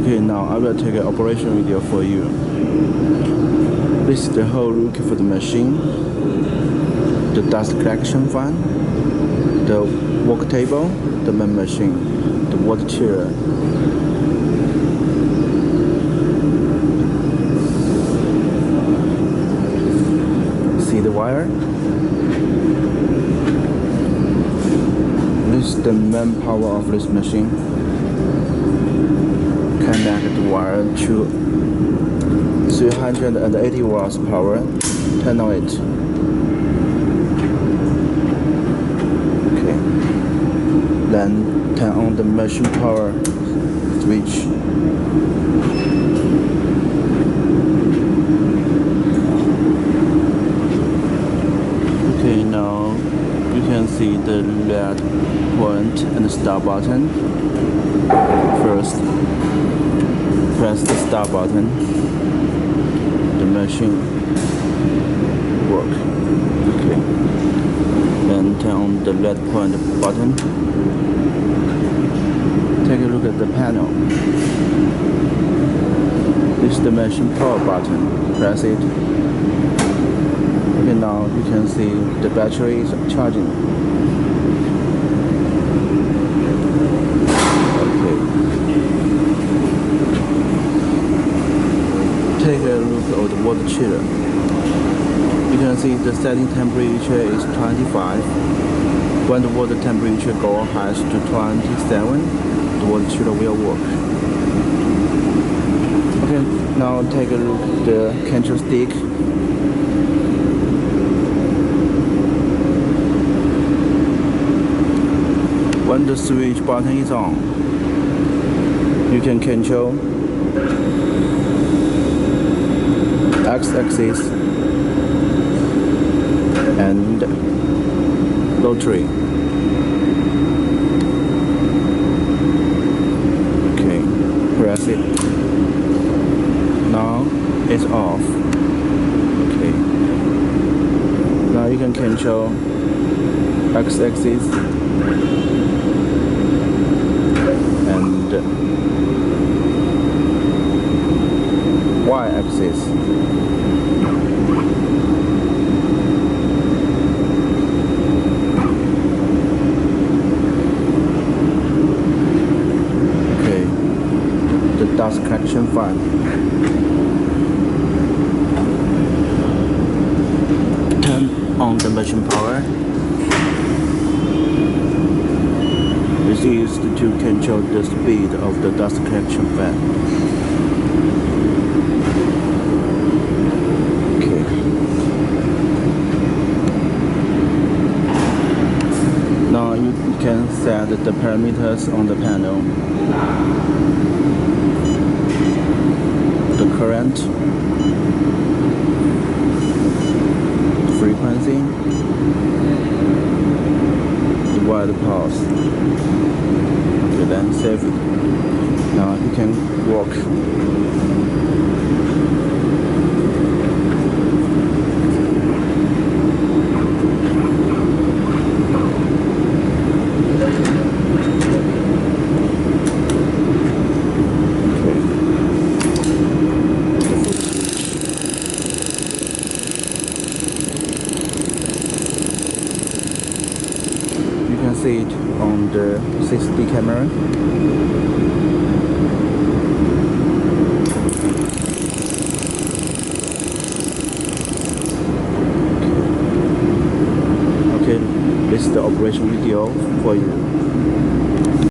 Okay, now I will take an operation video for you. This is the whole look for the machine, the dust collection fan, the work table, the main machine, the water chiller. See the wire? This is the main power of this machine. Connect the wire to 380 watts power. Turn on it. Okay. Then turn on the machine power switch. Okay, now you can see the red point and the start button. First, press the start button. The machine work. Okay. Then turn on the red point button. Take a look at the panel. This is the machine power button. Press it. Okay, now you can see the battery is charging. Take a look at the water chiller. You can see the setting temperature is 25. When the water temperature goes high to 27, the water chiller will work. Okay, now take a look at the control stick. When the switch button is on, you can control X-axis and rotary. Okay, press it. Now it's off. Okay. Now you can control X-axis and Y-axis. Okay, the dust collection fan. Turn on the machine power. This is used to control the speed of the dust collection fan. Now you can set the parameters on the panel. The current, frequency, the wire pulse. Okay, then save it. Now you can work. See it on the 6D camera. Okay, this is the operation video for you.